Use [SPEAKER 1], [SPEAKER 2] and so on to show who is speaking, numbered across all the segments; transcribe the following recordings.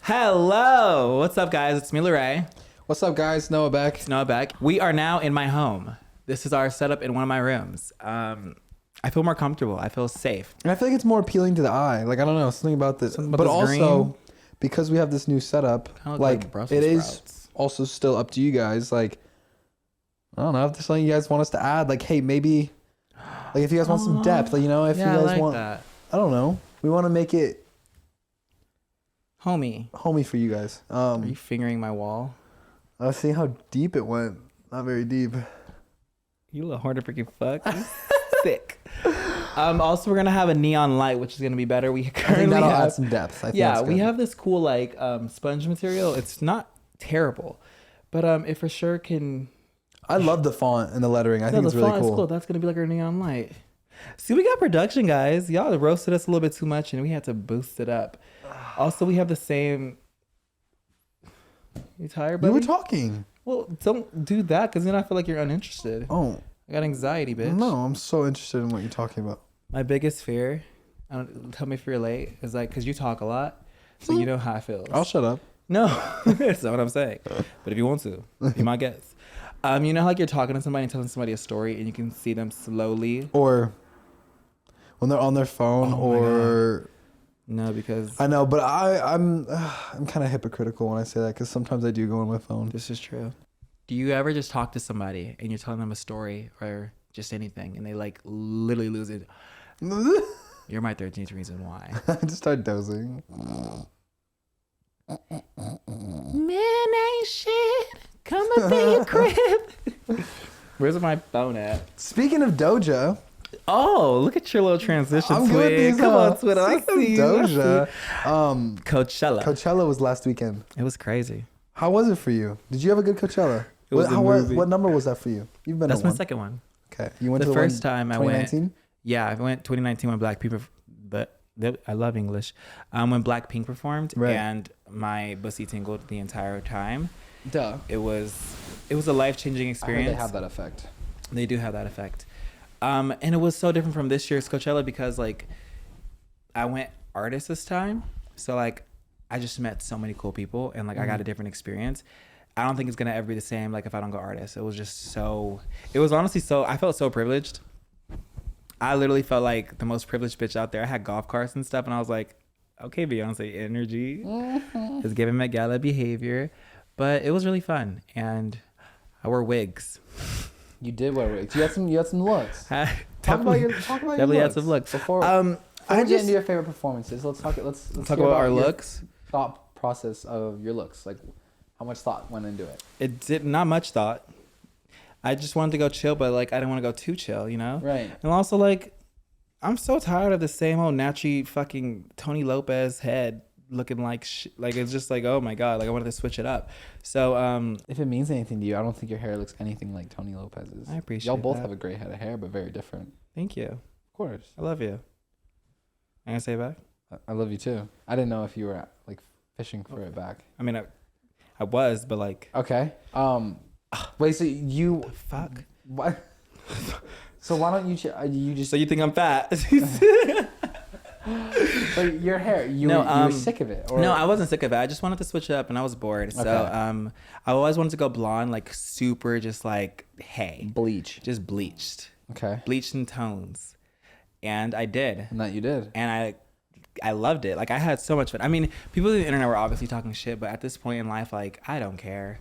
[SPEAKER 1] Hello. What's up, guys? It's me, Larray.
[SPEAKER 2] What's up, guys? Noah back.
[SPEAKER 1] It's Noah back. We are now in my home. This is our setup in one of my rooms. I feel more comfortable. I feel safe.
[SPEAKER 2] And I feel like it's more appealing to the eye. Like, I don't know, something about this.
[SPEAKER 1] Something about
[SPEAKER 2] but
[SPEAKER 1] this
[SPEAKER 2] also,
[SPEAKER 1] green.
[SPEAKER 2] because we have this new setup, like
[SPEAKER 1] Brussels
[SPEAKER 2] it is
[SPEAKER 1] sprouts.
[SPEAKER 2] also still up to you guys. Like, I don't know if there's something you guys want us to add. Like, hey, maybe, like if you guys want some depth, like, you know, if
[SPEAKER 1] Yeah,
[SPEAKER 2] you
[SPEAKER 1] I
[SPEAKER 2] guys
[SPEAKER 1] like
[SPEAKER 2] want,
[SPEAKER 1] that.
[SPEAKER 2] I don't know, we want to make it
[SPEAKER 1] Homie.
[SPEAKER 2] for you guys.
[SPEAKER 1] Are you fingering my wall?
[SPEAKER 2] Let's see how deep it went. Not very deep.
[SPEAKER 1] You little horny freaking fuck. You sick. Also, we're gonna have a neon light, which is gonna be better. We
[SPEAKER 2] I think
[SPEAKER 1] currently
[SPEAKER 2] that'll
[SPEAKER 1] have
[SPEAKER 2] add some depth. I think
[SPEAKER 1] yeah,
[SPEAKER 2] that's
[SPEAKER 1] we
[SPEAKER 2] good.
[SPEAKER 1] have this cool like sponge material. It's not terrible, but it for sure can.
[SPEAKER 2] I love the font and the lettering. I think it's
[SPEAKER 1] the
[SPEAKER 2] really
[SPEAKER 1] font is
[SPEAKER 2] cool.
[SPEAKER 1] That's gonna be like our neon light. See, we got production, guys. Y'all roasted us a little bit too much, and we had to boost it up. Also, we have the same. You tired, buddy?
[SPEAKER 2] You were talking.
[SPEAKER 1] Well, don't do that, because then I feel like you're uninterested.
[SPEAKER 2] Oh.
[SPEAKER 1] I got anxiety, bitch.
[SPEAKER 2] No, I'm so interested in what you're talking about.
[SPEAKER 1] My biggest fear, tell me if you're late, is like, because you talk a lot, so you know how I feel.
[SPEAKER 2] I'll shut up.
[SPEAKER 1] No, that's not what I'm saying. But if you want to, be my guest. You know how like you're talking to somebody and telling somebody a story and you can see them slowly?
[SPEAKER 2] Or when they're on their phone or...
[SPEAKER 1] No, because...
[SPEAKER 2] I know, but I'm kind of hypocritical when I say that because sometimes I do go on my phone.
[SPEAKER 1] This is true. Do you ever just talk to somebody and you're telling them a story or just anything and they like literally lose it? You're my 13th reason why.
[SPEAKER 2] I just start dozing.
[SPEAKER 1] Man ain't shit. Come up in your crib. Where's my phone at?
[SPEAKER 2] Speaking of Doja.
[SPEAKER 1] Oh, look at your little transition,
[SPEAKER 2] I'm good at
[SPEAKER 1] Twig.
[SPEAKER 2] these,
[SPEAKER 1] Come on, Twitter. I see you.
[SPEAKER 2] Doja.
[SPEAKER 1] Coachella.
[SPEAKER 2] Coachella was last weekend.
[SPEAKER 1] It was crazy.
[SPEAKER 2] How was it for you? Did you have a good Coachella?
[SPEAKER 1] It was
[SPEAKER 2] what number was that for you? You've been
[SPEAKER 1] That's
[SPEAKER 2] to
[SPEAKER 1] my
[SPEAKER 2] one.
[SPEAKER 1] second one.
[SPEAKER 2] Okay. You went
[SPEAKER 1] The
[SPEAKER 2] to the
[SPEAKER 1] first time I went.
[SPEAKER 2] 2019?
[SPEAKER 1] Yeah, I went 2019 when Blackpink. But I love English. When Blackpink performed,
[SPEAKER 2] Right.
[SPEAKER 1] and my pussy tingled the entire time.
[SPEAKER 2] Duh.
[SPEAKER 1] It was a life-changing experience.
[SPEAKER 2] They have that effect.
[SPEAKER 1] They do have that effect. And it was so different from this year's Coachella because like I went artist this time. So like I just met so many cool people and like I got a different experience. I don't think it's gonna ever be the same like if I don't go artist. It was honestly I felt so privileged. I literally felt like the most privileged bitch out there. I had golf carts and stuff and I was like, okay, Beyonce energy is giving Met Gala behavior. But it was really fun and I wore wigs.
[SPEAKER 2] You did wear wigs. You had some looks. Talk about your
[SPEAKER 1] Definitely had some looks.
[SPEAKER 2] Before we get into your favorite performances, let's talk
[SPEAKER 1] talk about our looks.
[SPEAKER 2] Thought process of your looks. Like how much thought went into it?
[SPEAKER 1] It did not much thought. I just wanted to go chill, but like I didn't want to go too chill, you know?
[SPEAKER 2] Right.
[SPEAKER 1] And also like I'm so tired of the same old naturally fucking Tony Lopez head looking like like it's just like, oh my god, like I wanted to switch it up. So
[SPEAKER 2] if it means anything to you, I don't think your hair looks anything like Tony Lopez's.
[SPEAKER 1] I appreciate
[SPEAKER 2] Y'all both
[SPEAKER 1] that.
[SPEAKER 2] have a great head of hair, but very different.
[SPEAKER 1] Thank you.
[SPEAKER 2] Of course.
[SPEAKER 1] I love you. I gonna say it back?
[SPEAKER 2] I love you too. I didn't know if you were like fishing for it back.
[SPEAKER 1] I mean I was, but like
[SPEAKER 2] okay. Wait, so you
[SPEAKER 1] fuck.
[SPEAKER 2] What? So why don't you just
[SPEAKER 1] So you think I'm fat?
[SPEAKER 2] So your hair, you were sick of it? Or?
[SPEAKER 1] No, I wasn't sick of it. I just wanted to switch it up and I was bored. So
[SPEAKER 2] Okay.
[SPEAKER 1] I always wanted to go blonde, like super just like, hey.
[SPEAKER 2] Bleach.
[SPEAKER 1] Just bleached.
[SPEAKER 2] Okay.
[SPEAKER 1] Bleached in tones. And I did.
[SPEAKER 2] And that you did.
[SPEAKER 1] And I loved it. Like I had so much fun. I mean, people on the internet were obviously talking shit, but at this point in life, like I don't care.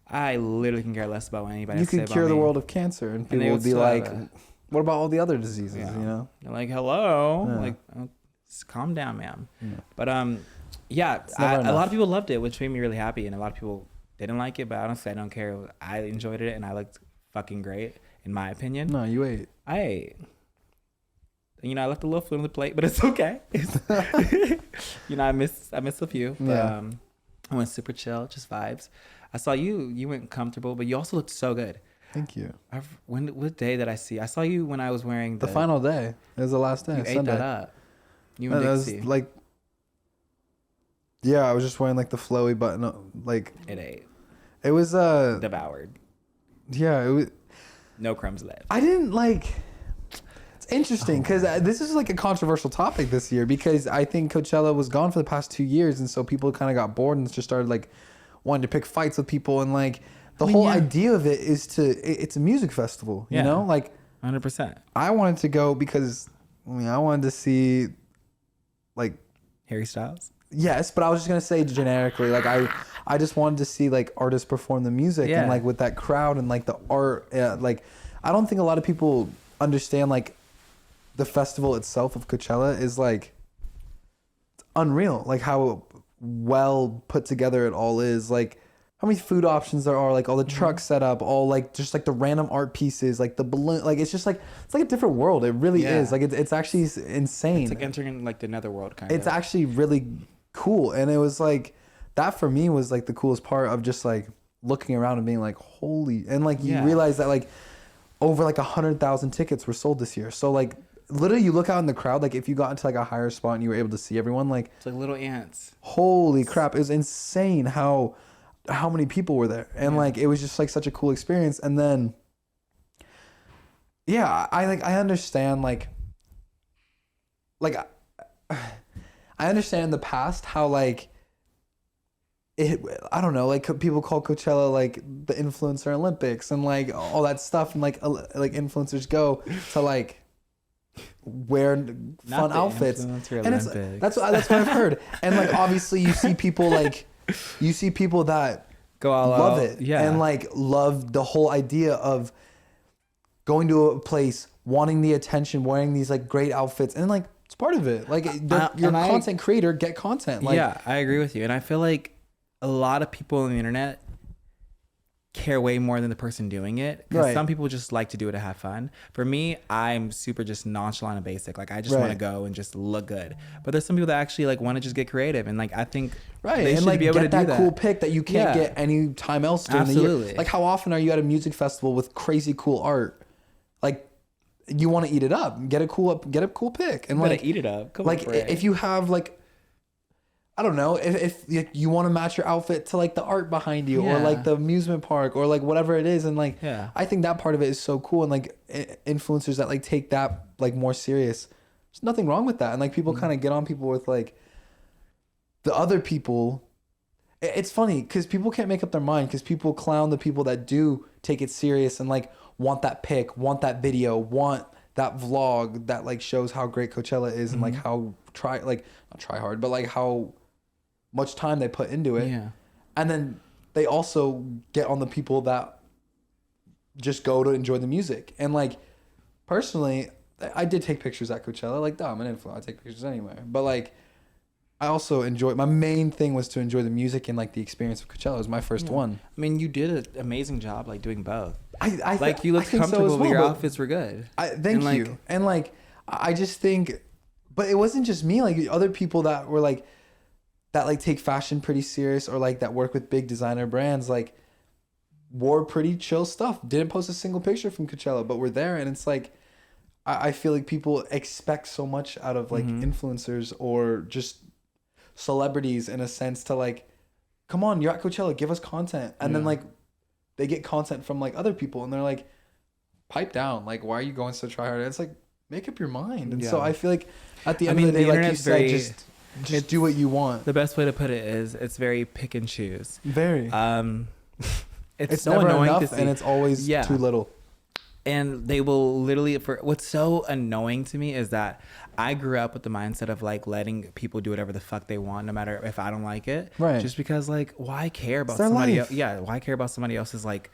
[SPEAKER 1] I literally can care less about what anybody has to say about me.
[SPEAKER 2] You could cure the world of cancer and people would be like, what about all the other diseases,
[SPEAKER 1] Yeah.
[SPEAKER 2] you know?
[SPEAKER 1] They're like, hello.
[SPEAKER 2] Yeah.
[SPEAKER 1] Like, calm down, ma'am.
[SPEAKER 2] Yeah.
[SPEAKER 1] But yeah, a lot of people loved it, which made me really happy. And a lot of people didn't like it, but honestly, I don't care. I enjoyed it and I looked fucking great, in my opinion.
[SPEAKER 2] No, you ate.
[SPEAKER 1] I ate. You know, I left a little food on the plate, but it's okay. You know, I missed a few. But,
[SPEAKER 2] Yeah.
[SPEAKER 1] I went super chill, just vibes. I saw you went comfortable, but you also looked so good.
[SPEAKER 2] Thank you.
[SPEAKER 1] What day did I see? I saw you when I was wearing
[SPEAKER 2] The final day. It was the last day.
[SPEAKER 1] You ate
[SPEAKER 2] Sunday.
[SPEAKER 1] that up. You and Dixie.
[SPEAKER 2] Was like, yeah, I was just wearing like the flowy button. Like
[SPEAKER 1] It ate.
[SPEAKER 2] it was
[SPEAKER 1] Devoured.
[SPEAKER 2] yeah, it was.
[SPEAKER 1] No crumbs left.
[SPEAKER 2] I didn't like. interesting because this is like a controversial topic this year because I think Coachella was gone for the past 2 years, and so people kind of got bored and just started like wanting to pick fights with people, and like the whole idea of it is it's a music festival, you know, like
[SPEAKER 1] 100%.
[SPEAKER 2] I wanted to go because I wanted to see like
[SPEAKER 1] Harry Styles.
[SPEAKER 2] Yes, but I was just gonna say generically, like I just wanted to see like artists perform the music and like with that crowd and like the art. Like I don't think a lot of people understand like the festival itself of Coachella is like it's unreal. Like how well put together it all is. Like how many food options there are. Like all the trucks set up. All like just like the random art pieces. Like the balloon. Like it's just like it's like a different world. It really is. Like it's actually insane.
[SPEAKER 1] It's like entering like the netherworld kind of.
[SPEAKER 2] It's actually really cool, and it was like that for me was like the coolest part of just like looking around and being like holy, and like you realize that like over like 100,000 tickets were sold this year. So like literally you look out in the crowd, like if you got into like a higher spot and you were able to see everyone, like
[SPEAKER 1] it's like little ants.
[SPEAKER 2] Holy crap, it was insane how many people were there, and like it was just like such a cool experience. And then I understand like I understand in the past how like I don't know, like people call Coachella like the influencer Olympics and like all that stuff, and like influencers go to like wear fun outfits, and it's that's what I've heard. And like obviously you see people that
[SPEAKER 1] go all
[SPEAKER 2] love
[SPEAKER 1] out.
[SPEAKER 2] it and like love the whole idea of going to a place, wanting the attention, wearing these like great outfits, and like it's part of it. Like you're a content creator, get content. Like,
[SPEAKER 1] yeah, I agree with you. And I feel like a lot of people on the internet care way more than the person doing it. Because some people just like to do it to have fun. For me, I'm super just nonchalant and basic. Like I just want to go and just look good. But there's some people that actually like want to just get creative. And like I think they should
[SPEAKER 2] like
[SPEAKER 1] be able to do that.
[SPEAKER 2] That cool pick that you can't get any time else during the year. Like how often are you at a music festival with crazy cool art? Like you want to eat it up, get a cool pick, and like
[SPEAKER 1] eat it up. Come
[SPEAKER 2] like if you have like, I don't know, if you want to match your outfit to like the art behind you or like the amusement park or like whatever it is, and like I think that part of it is so cool, and like influencers that like take that like more serious, there's nothing wrong with that, and like people kind of get on people with like the other people. It's funny because people can't make up their mind because people clown the people that do take it serious and like want that pic, want that video, want that vlog that like shows how great Coachella is and like how not try hard, but like how much time they put into it. Yeah. And then they also get on the people that just go to enjoy the music. And like personally, I did take pictures at Coachella. Like, I'm an influencer, I take pictures anywhere. But like I also my main thing was to enjoy the music and like the experience of Coachella. It was my first one.
[SPEAKER 1] I mean, you did an amazing job like doing both.
[SPEAKER 2] Like
[SPEAKER 1] you looked comfortable, but your outfits were good.
[SPEAKER 2] Thank you. And like I just think, but it wasn't just me. Like other people that were like that like take fashion pretty serious or like that work with big designer brands like wore pretty chill stuff. Didn't post a single picture from Coachella, but were there, and it's like I feel like people expect so much out of like influencers or just celebrities in a sense to like, come on, you're at Coachella, give us content, and then like they get content from like other people and they're like, pipe down, like why are you going so try hard? It's like, make up your mind. And so I feel like at the end of the day, like you said, just do what you want.
[SPEAKER 1] The best way to put it is it's very pick and choose.
[SPEAKER 2] Very.
[SPEAKER 1] It's so
[SPEAKER 2] never
[SPEAKER 1] annoying
[SPEAKER 2] enough
[SPEAKER 1] to see,
[SPEAKER 2] and it's always too little.
[SPEAKER 1] And they will literally, what's so annoying to me is that I grew up with the mindset of like letting people do whatever the fuck they want, no matter if I don't like it.
[SPEAKER 2] Right.
[SPEAKER 1] Just because like, why care about somebody else? Yeah. Why care about somebody else's like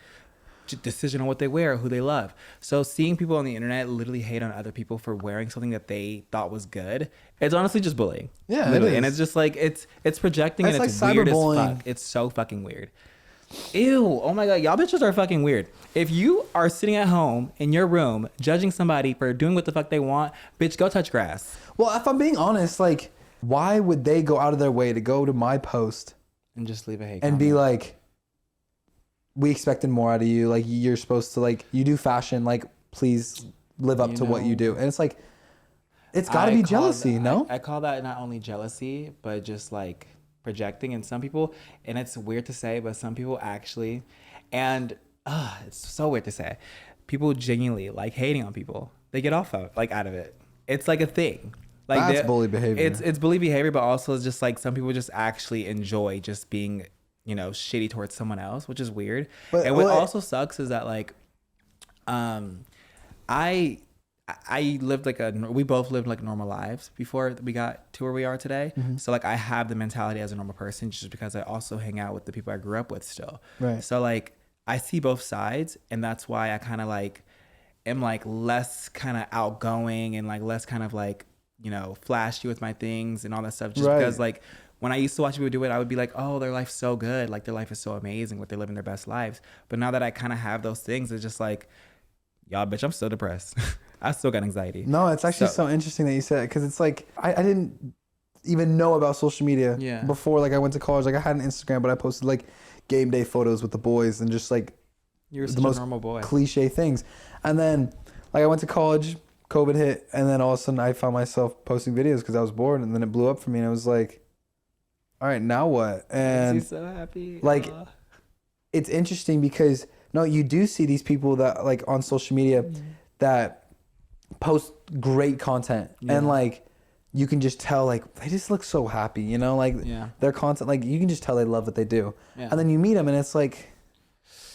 [SPEAKER 1] decision on what they wear or who they love? So seeing people on the internet literally hate on other people for wearing something that they thought was good, it's honestly just bullying.
[SPEAKER 2] Yeah,
[SPEAKER 1] literally. And it's just like, it's projecting, and it's like weird as fuck. It's so fucking weird. Ew, oh my god, y'all bitches are fucking weird. If you are sitting at home in your room judging somebody for doing what the fuck they want, bitch, go touch grass.
[SPEAKER 2] Well, if I'm being honest, like, why would they go out of their way to go to my post
[SPEAKER 1] and just leave a hate
[SPEAKER 2] and
[SPEAKER 1] comment?
[SPEAKER 2] be like, we expected more out of you, like you're supposed to, like, you do fashion, like please live up to what you do. And it's like, it's gotta be jealousy, no?
[SPEAKER 1] I call that not only jealousy, but just like projecting. And some people, and it's weird to say, but some people actually, and it's so weird to say, people genuinely like hating on people. they get off of, like, out of it. It's like a thing. Like
[SPEAKER 2] that's bully behavior.
[SPEAKER 1] It's bully behavior, but also it's just like some people just actually enjoy just being, you know, shitty towards someone else, which is weird. But and what also sucks is that like, I lived like we both lived like normal lives before we got to where we are today. Mm-hmm. So like I have the mentality as a normal person just because I also hang out with the people I grew up with still.
[SPEAKER 2] Right.
[SPEAKER 1] So like I see both sides, and that's why I kind of like am like less kind of outgoing and like less kind of like, you know, flashy with my things and all that stuff. Just because like when I used to watch people do it, I would be like, oh, their life's so good. Like their life is so amazing. What they're living their best lives. But now that I kind of have those things, it's just like, y'all, bitch, I'm still depressed. I still got anxiety.
[SPEAKER 2] No, it's actually so interesting that you said it, because it's like I didn't even know about social media before. Like I went to college. Like I had an Instagram, but I posted like game day photos with the boys and just like
[SPEAKER 1] the most normal boy.
[SPEAKER 2] Cliche things. And then like I went to college, COVID hit, and then all of a sudden I found myself posting videos because I was bored, and then it blew up for me, and I was like, all right, now what? And
[SPEAKER 1] he's so happy.
[SPEAKER 2] Like it's interesting because no, you do see these people that like on social media that post great content, and like you can just tell like they just look so happy, you know, like their content, like you can just tell they love what they do. And then you meet them and it's like,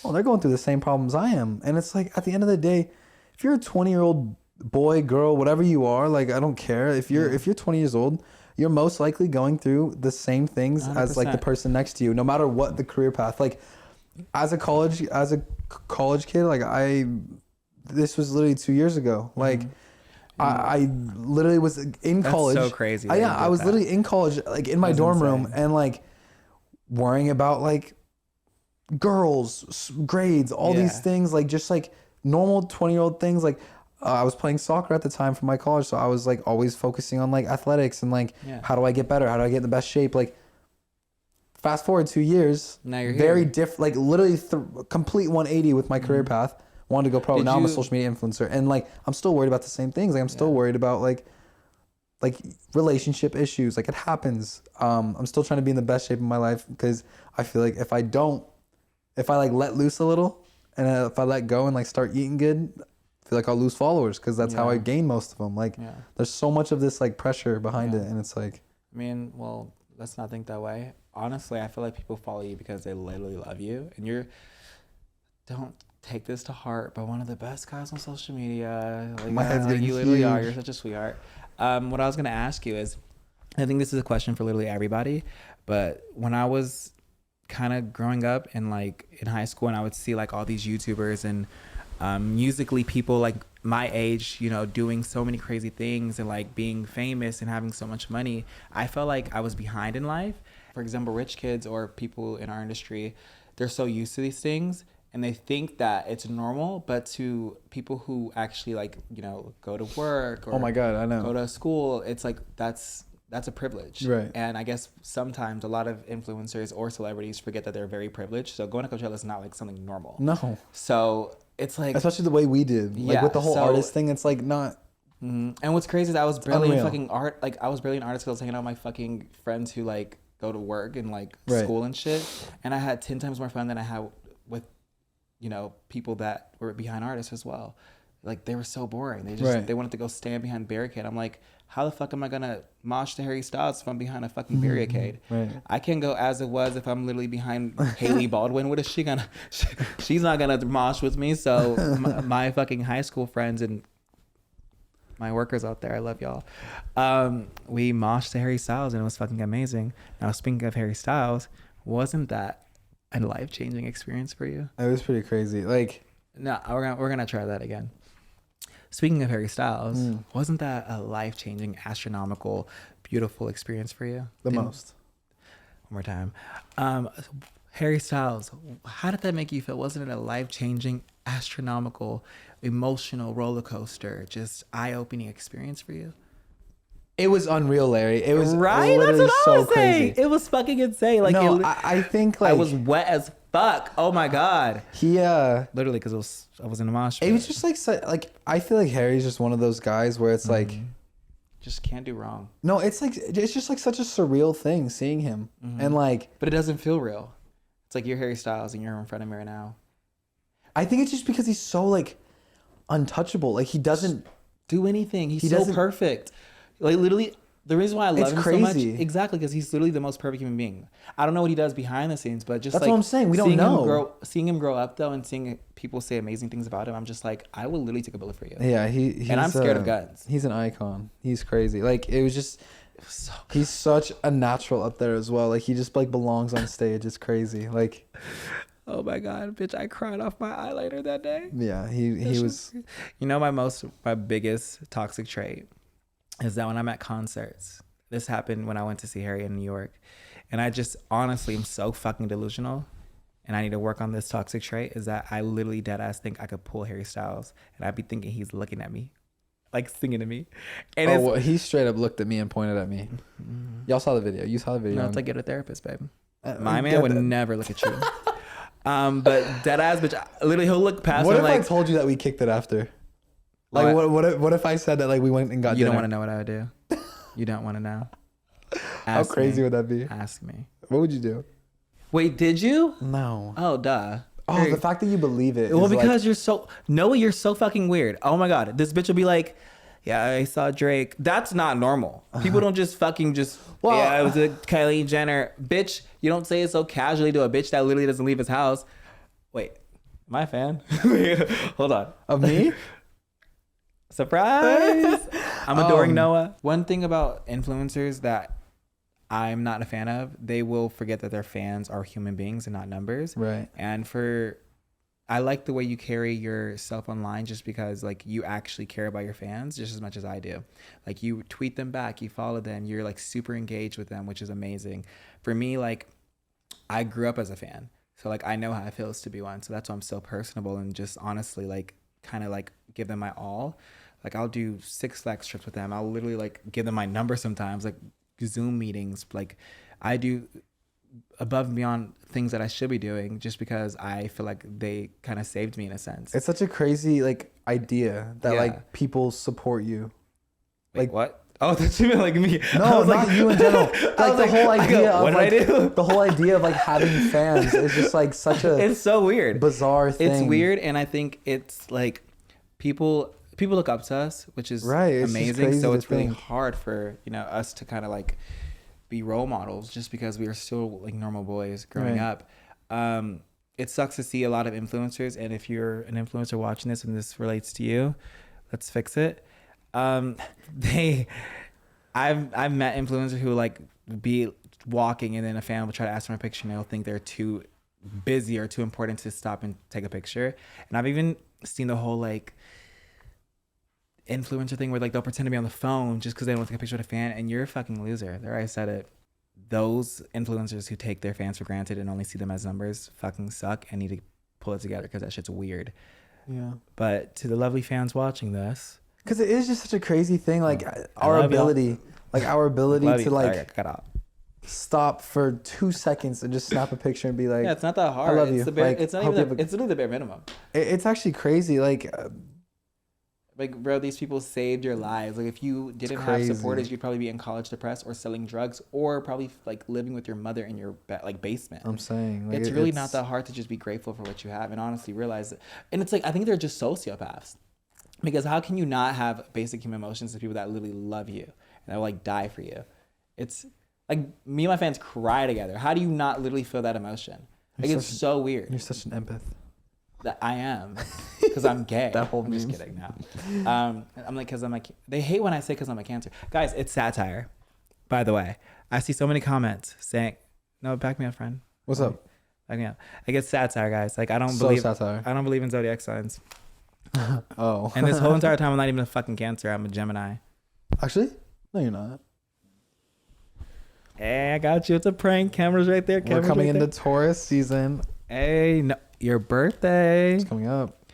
[SPEAKER 2] oh, they're going through the same problems I am. And it's like at the end of the day, if you're a 20-year-old boy, girl, whatever you are, like I don't care if you're 20 years old, you're most likely going through the same things 100%. As like the person next to you, no matter what the career path. Like as a college kid, like this was literally 2 years ago. Like I literally was in college.
[SPEAKER 1] That's so crazy.
[SPEAKER 2] I was literally in college, like in my dorm room, and like worrying about like girls, grades, all these things, like just like normal 20-year-old things. Like I was playing soccer at the time for my college, so I was like always focusing on like athletics and like how do I get better? How do I get in the best shape? Like fast forward 2 years,
[SPEAKER 1] now you're
[SPEAKER 2] very different, like literally complete 180 with my career path. Wanted to go pro. Now I'm a social media influencer, and like I'm still worried about the same things. Like I'm still worried about like relationship issues. Like it happens. I'm still trying to be in the best shape of my life, because I feel like if I like let loose a little, and if I let go and like start eating good, I feel like I'll lose followers, because that's how I gain most of them. Like there's so much of this like pressure behind it, and it's like,
[SPEAKER 1] I mean, well, let's not think that way. Honestly, I feel like people follow you because they literally love you, and don't take this to heart, but one of the best guys on social media. Like,
[SPEAKER 2] my head's getting
[SPEAKER 1] you literally
[SPEAKER 2] huge.
[SPEAKER 1] are. You're such a sweetheart. What I was gonna ask you is, I think this is a question for literally everybody, but when I was kind of growing up and like in high school, and I would see like all these YouTubers and musically people like my age, you know, doing so many crazy things and like being famous and having so much money, I felt like I was behind in life. For example, rich kids or people in our industry, they're so used to these things, and they think that it's normal, but to people who actually like, you know, go to work or
[SPEAKER 2] oh my God, I know,
[SPEAKER 1] go to school, it's like that's a privilege.
[SPEAKER 2] Right.
[SPEAKER 1] And I guess sometimes a lot of influencers or celebrities forget that they're very privileged. So going to Coachella is not like something normal.
[SPEAKER 2] No.
[SPEAKER 1] So it's like,
[SPEAKER 2] especially the way we did, like with the whole artist thing, it's like not.
[SPEAKER 1] And what's crazy is I was barely in fucking art. Like I was barely an artist because I was hanging out with my fucking friends who like go to work and like school and shit. And I had 10 times more fun than I had with, you know, people that were behind artists as well. Like they were so boring. They wanted to go stand behind barricade. I'm like, how the fuck am I gonna mosh to Harry Styles if I'm behind a fucking barricade?
[SPEAKER 2] Right.
[SPEAKER 1] I can go As It Was if I'm literally behind Haley Baldwin. What is she gonna? She's not gonna mosh with me. So my fucking high school friends and my workers out there, I love y'all. We moshed to Harry Styles and it was fucking amazing. Now speaking of Harry Styles, wasn't that a life-changing experience for you?
[SPEAKER 2] It was pretty crazy. Like,
[SPEAKER 1] no, we're gonna try that again. Speaking of Harry Styles, wasn't that a life-changing, astronomical, beautiful experience for you?
[SPEAKER 2] The most.
[SPEAKER 1] One more time. Harry Styles, how did that make you feel? Wasn't it a life-changing, astronomical, emotional roller coaster, just eye-opening experience for you?
[SPEAKER 2] It was unreal, Larry. It was
[SPEAKER 1] right. That's what I was saying. It was fucking insane. Like,
[SPEAKER 2] no, I think like
[SPEAKER 1] I was wet as fuck. Oh my God.
[SPEAKER 2] He
[SPEAKER 1] literally, because I was in a mosh pit.
[SPEAKER 2] It was just like I feel like Harry's just one of those guys where it's like,
[SPEAKER 1] just can't do wrong.
[SPEAKER 2] No, it's just like such a surreal thing seeing him, and like,
[SPEAKER 1] but it doesn't feel real. It's like you're Harry Styles and you're in front of me right now.
[SPEAKER 2] I think it's just because he's so like untouchable. Like he doesn't
[SPEAKER 1] do anything. He's so perfect. Like literally, the reason why I love him so much, exactly, because he's literally the most perfect human being. I don't know what he does behind the scenes, but just
[SPEAKER 2] that's what I'm saying. We don't know.
[SPEAKER 1] Seeing him grow up though, and seeing people say amazing things about him, I'm just like, I will literally take a bullet for you.
[SPEAKER 2] Yeah, he's
[SPEAKER 1] and I'm scared of guns.
[SPEAKER 2] He's an icon. He's crazy. Like it was so he's such a natural up there as well. Like he just like belongs on stage. It's crazy. Like.
[SPEAKER 1] Oh my God, bitch, I cried off my eyeliner that day.
[SPEAKER 2] Yeah, he was.
[SPEAKER 1] You know, my biggest toxic trait is that when I'm at concerts, this happened when I went to see Harry in New York, and I just honestly am so fucking delusional, and I need to work on this toxic trait, is that I literally dead ass think I could pull Harry Styles, and I'd be thinking he's looking at me, like singing to me. And
[SPEAKER 2] well, he straight up looked at me and pointed at me. Y'all saw the video. You saw the video.
[SPEAKER 1] No, it's like, get a therapist, babe. My man would never look at you. But dead ass bitch, literally he'll look past.
[SPEAKER 2] What if
[SPEAKER 1] like,
[SPEAKER 2] I told you that we kicked it after? Like what if I said that like we went and got
[SPEAKER 1] you
[SPEAKER 2] dinner?
[SPEAKER 1] don't want to know what I would do. You don't want to know.
[SPEAKER 2] How crazy would that be?
[SPEAKER 1] Ask me.
[SPEAKER 2] What would you do?
[SPEAKER 1] Wait, did you?
[SPEAKER 2] No.
[SPEAKER 1] Oh, duh.
[SPEAKER 2] Oh, the fact that you believe it.
[SPEAKER 1] Well, because you're so Noah, you're so fucking weird. Oh my God, this bitch will be like, yeah, I saw Drake. That's not normal. People don't just fucking just. Well, yeah, it was a Kylie Jenner. Bitch, you don't say it so casually to a bitch that literally doesn't leave his house. Wait, am I a fan? Hold on.
[SPEAKER 2] Of me?
[SPEAKER 1] Surprise! I'm adoring Noah. One thing about influencers that I'm not a fan of, they will forget that their fans are human beings and not numbers.
[SPEAKER 2] Right.
[SPEAKER 1] And I like the way you carry yourself online, just because like you actually care about your fans just as much as I do. Like you tweet them back, you follow them, you're like super engaged with them, which is amazing. For me, like I grew up as a fan. So like I know how it feels to be one. So that's why I'm so personable and just honestly like kind of like give them my all. Like I'll do 6 Flex trips with them. I'll literally like give them my number sometimes, like Zoom meetings. Like I do above and beyond things that I should be doing just because I feel like they kind of saved me in a sense.
[SPEAKER 2] It's such a crazy like idea that like people support you.
[SPEAKER 1] Wait, like what? Oh, that's even like me.
[SPEAKER 2] No, not like, you in general. Like the whole idea of like the whole idea of like having fans is just like such a
[SPEAKER 1] it's so weird,
[SPEAKER 2] bizarre thing.
[SPEAKER 1] It's weird, and I think it's like people look up to us, which is amazing. So it's really hard for us to kind of like be role models just because we are still like normal boys growing up. It sucks to see a lot of influencers, and if you're an influencer watching this and this relates to you, let's fix it. I've met influencers who like be walking and then a fan will try to ask for a picture and they'll think they're too busy or too important to stop and take a picture. And I've even seen the whole like influencer thing where like they'll pretend to be on the phone just because they don't want to take a picture with a fan, and you're a fucking loser. There, I said it. Those influencers who take their fans for granted and only see them as numbers fucking suck and need to pull it together because that shit's weird. Yeah. But to the lovely fans watching this, because
[SPEAKER 2] it is just such a crazy thing, like our ability to like stop for 2 seconds and just snap a picture and be like,
[SPEAKER 1] yeah, it's not that hard. I love you. It's literally the bare minimum.
[SPEAKER 2] It's actually crazy. Like,
[SPEAKER 1] bro, these people saved your lives. Like, if you didn't have supporters, you'd probably be in college depressed or selling drugs or probably like living with your mother in your basement.
[SPEAKER 2] I'm saying like,
[SPEAKER 1] it's really not that hard to just be grateful for what you have and honestly realize it. And it's like I think they're just sociopaths. Because how can you not have basic human emotions to people that literally love you and that will like die for you? It's like me and my fans cry together. How do you not literally feel that emotion? Like it's so weird.
[SPEAKER 2] You're such an empath.
[SPEAKER 1] That I am, because I'm gay. That whole I'm just kidding now. I'm like, because I'm like, they hate when I say because I'm a Cancer. Guys, it's satire. By the way, I see so many comments saying, no, back me up, friend.
[SPEAKER 2] What's up?
[SPEAKER 1] Back me up. I get satire, guys. Like I don't believe in zodiac signs.
[SPEAKER 2] Oh.
[SPEAKER 1] And this whole entire time I'm not even a fucking Cancer. I'm a Gemini.
[SPEAKER 2] Actually? No, you're not.
[SPEAKER 1] Hey, I got you. It's a prank. Cameras right there.
[SPEAKER 2] We're coming into Taurus season.
[SPEAKER 1] Hey, no, your birthday.
[SPEAKER 2] It's coming up.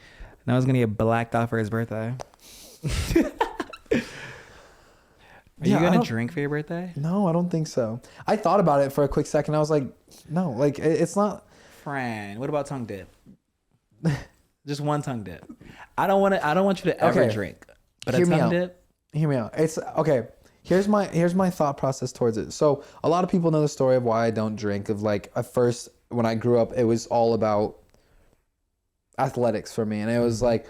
[SPEAKER 1] Noah's gonna get blacked off for his birthday. Are you gonna drink for your birthday?
[SPEAKER 2] No, I don't think so. I thought about it for a quick second. I was like, no, like it's not.
[SPEAKER 1] Friend, what about tongue dip? Just one tongue dip. I don't want you to ever drink. But a tongue dip.
[SPEAKER 2] Hear me out. It's okay. Here's my thought process towards it. So a lot of people know the story of why I don't drink. Of like at first when I grew up, it was all about athletics for me, and it was like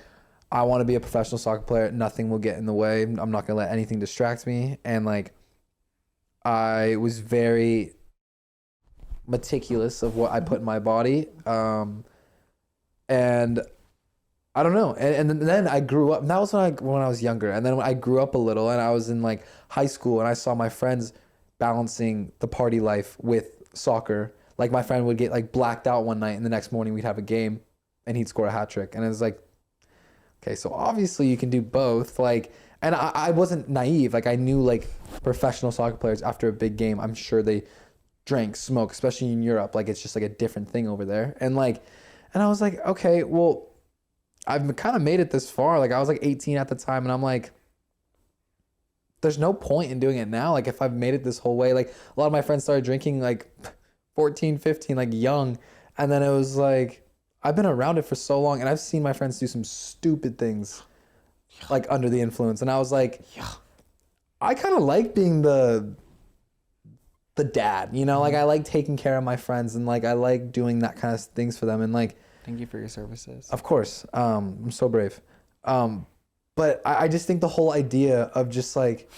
[SPEAKER 2] I want to be a professional soccer player. Nothing will get in the way. I'm not going to let anything distract me. And like, I was very meticulous of what I put in my body. And I don't know. And then I grew up. And that was when I was younger. And then when I grew up a little and I was in like high school and I saw my friends balancing the party life with soccer. Like my friend would get like blacked out one night and the next morning we'd have a game and he'd score a hat trick. And it was like, okay, so obviously you can do both. Like, and I wasn't naive. Like I knew like professional soccer players after a big game, I'm sure they drank, smoke, especially in Europe. Like it's just like a different thing over there. And I was like, okay, well, I've kind of made it this far. Like I was like 18 at the time and I'm like, there's no point in doing it now. Like if I've made it this whole way, like a lot of my friends started drinking like 14, 15, like young. And then it was like, I've been around it for so long and I've seen my friends do some stupid things like under the influence. And I was like, I kind of like being the dad, you know, like I like taking care of my friends and like I like doing that kind of things for them. And like,
[SPEAKER 1] thank you for your services.
[SPEAKER 2] Of course. I'm so brave. But I just think the whole idea of just like,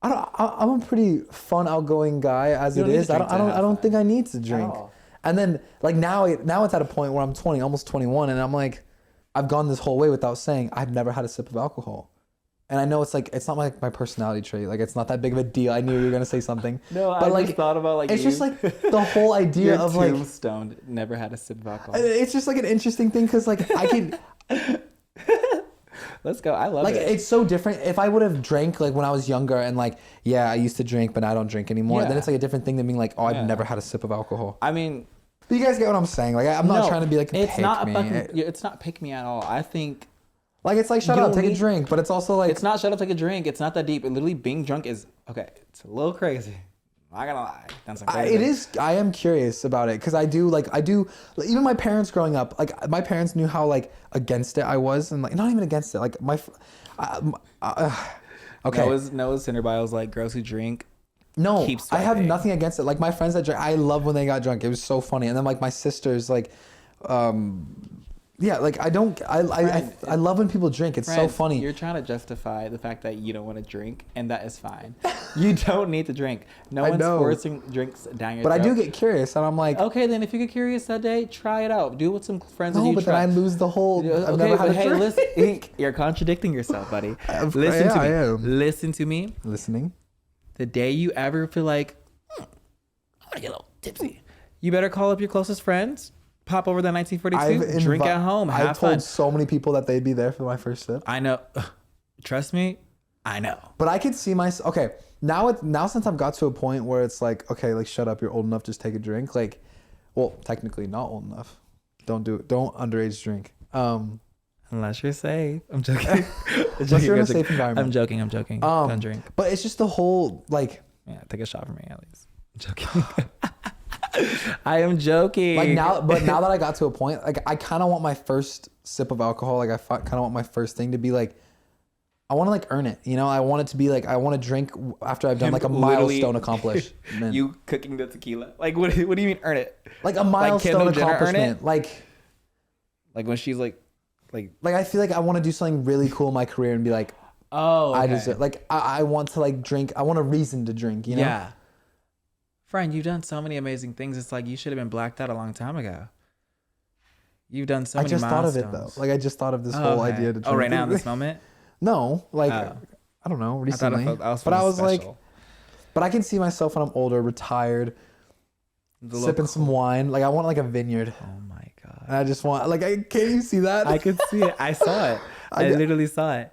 [SPEAKER 2] I'm a pretty fun, outgoing guy as it is. I don't think I need to drink. And then like now it's at a point where I'm 20, almost 21. And I'm like, I've gone this whole way without saying I've never had a sip of alcohol. And I know it's like, it's not like my personality trait. Like it's not that big of a deal. I knew you were going to say something.
[SPEAKER 1] No,
[SPEAKER 2] but
[SPEAKER 1] I
[SPEAKER 2] like,
[SPEAKER 1] just thought about like,
[SPEAKER 2] it's just like the whole idea of like,
[SPEAKER 1] tombstone, never had a sip of alcohol.
[SPEAKER 2] It's just like an interesting thing. Cause like I can,
[SPEAKER 1] let's go. I love
[SPEAKER 2] like,
[SPEAKER 1] it.
[SPEAKER 2] it's so different. If I would have drank like when I was younger and like, yeah, I used to drink, but I don't drink anymore. Then it's like a different thing than being like, oh, I've never had a sip of alcohol.
[SPEAKER 1] I mean,
[SPEAKER 2] but you guys get what I'm saying. Like, I'm not trying to be like,
[SPEAKER 1] it's not it's not pick me at all. I think
[SPEAKER 2] like, it's like, shut up, take a drink. But it's also like,
[SPEAKER 1] it's not shut up, take a drink. It's not that deep. And literally being drunk is, okay, it's a little crazy. I'm not gonna lie. That's crazy.
[SPEAKER 2] It is. I am curious about it. Cause I do, even my parents growing up, like my parents knew how like against it I was. And like, not even against it. Like okay.
[SPEAKER 1] Noah's Cinder Bios like girls who drink.
[SPEAKER 2] No, I have nothing against it. Like my friends that drink, I love when they got drunk. It was so funny. And then like my sisters, like, yeah, like I love when people drink. It's so funny.
[SPEAKER 1] You're trying to justify the fact that you don't want to drink, and that is fine. You don't need to drink. No one's forcing drinks down your throat.
[SPEAKER 2] But I do get curious, and I'm like,
[SPEAKER 1] okay, then if you get curious that day, try it out. Do it with some friends that you trust.
[SPEAKER 2] No, but then I lose the whole. I've never had a drink.
[SPEAKER 1] Listen, you're contradicting yourself, buddy. Listen to me. I am. Listen to me.
[SPEAKER 2] Listening.
[SPEAKER 1] The day you ever feel like, I want to get a little tipsy, you better call up your closest friends. Pop over that 1942, drink at home, have
[SPEAKER 2] I've told
[SPEAKER 1] fun.
[SPEAKER 2] So many people that they'd be there for my first sip.
[SPEAKER 1] I know. Trust me, I know.
[SPEAKER 2] But I could see myself, okay, now since I've got to a point where it's like, okay, like shut up, you're old enough, just take a drink. Like, well, technically not old enough. Don't do it. Don't underage drink.
[SPEAKER 1] Unless you're safe. I'm joking.
[SPEAKER 2] Unless you're in a safe environment.
[SPEAKER 1] I'm joking. Don't drink.
[SPEAKER 2] But it's just the whole, like.
[SPEAKER 1] Yeah, take a shot for me at least. I'm joking. I am joking.
[SPEAKER 2] Like now that I got to a point, like I kind of want my first sip of alcohol. Like I kind of want my first thing to be like, I want to like earn it. You know, I want it to be like, I want to drink after I've done like a milestone accomplishment.
[SPEAKER 1] You cooking the tequila? Like what do you mean earn it?
[SPEAKER 2] Like a milestone accomplishment. Like
[SPEAKER 1] when she's like
[SPEAKER 2] I feel like I want to do something really cool in my career and be like,
[SPEAKER 1] oh, okay.
[SPEAKER 2] I deserve. Like I want to like drink. I want a reason to drink. You know?
[SPEAKER 1] Yeah. Friend, you've done so many amazing things. It's like you should have been blacked out a long time ago. You've done so many milestones.
[SPEAKER 2] I just thought of it though. Like I just thought of this whole idea to drink.
[SPEAKER 1] Oh, right now in this moment?
[SPEAKER 2] No, like I don't know, recently. But I was like, but I can see myself when I'm older, retired, sipping some wine. Like I want like a vineyard.
[SPEAKER 1] Oh my God.
[SPEAKER 2] And I just want can you see that?
[SPEAKER 1] I could see it. I saw it. I literally saw it.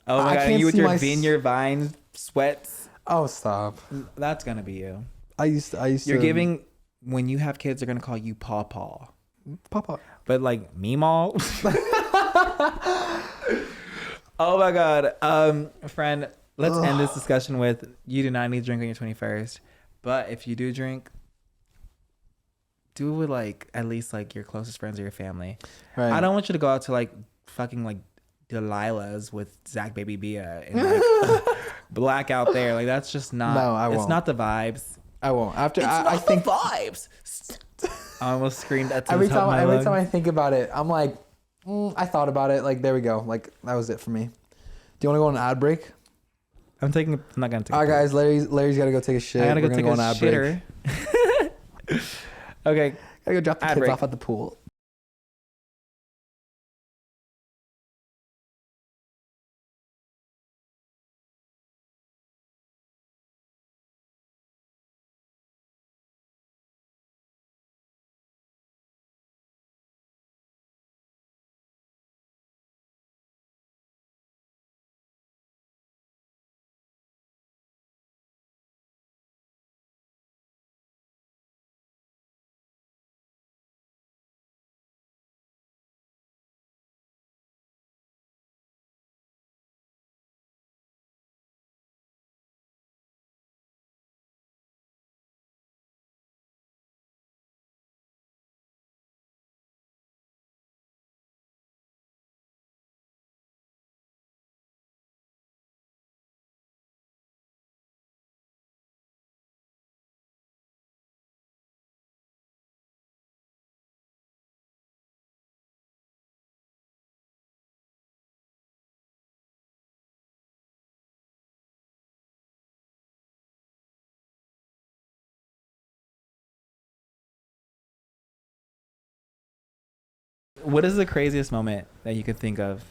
[SPEAKER 1] Oh my God. And you with your vineyard vine sweats.
[SPEAKER 2] Oh, stop.
[SPEAKER 1] That's going to be you.
[SPEAKER 2] I used to.
[SPEAKER 1] You're giving, when you have kids, they're going to call you Pawpaw.
[SPEAKER 2] Pawpaw.
[SPEAKER 1] But like Meemaw. Oh my God. Friend, let's end this discussion with, you do not need to drink on your 21st. But if you do drink, do it with like, at least like your closest friends or your family. Right. I don't want you to go out to like fucking like Delilah's with Zach Baby Bia and like black out there. Like that's just not,
[SPEAKER 2] no, I won't.
[SPEAKER 1] It's not the vibes.
[SPEAKER 2] I won't. After
[SPEAKER 1] I think the vibes. I almost screamed at
[SPEAKER 2] every time I think about it. I'm like, I thought about it. Like, there we go. Like, that was it for me. Do you want to go on an ad break?
[SPEAKER 1] I'm not gonna take.
[SPEAKER 2] All right, guys. Larry's got to go take a shit.
[SPEAKER 1] I gotta
[SPEAKER 2] We're
[SPEAKER 1] go
[SPEAKER 2] gonna
[SPEAKER 1] take
[SPEAKER 2] go
[SPEAKER 1] a
[SPEAKER 2] on ad
[SPEAKER 1] shitter.
[SPEAKER 2] break.
[SPEAKER 1] Okay.
[SPEAKER 2] Gotta go drop the
[SPEAKER 1] Ad
[SPEAKER 2] kids
[SPEAKER 1] break.
[SPEAKER 2] off at the pool.
[SPEAKER 1] What is the craziest moment that you could think of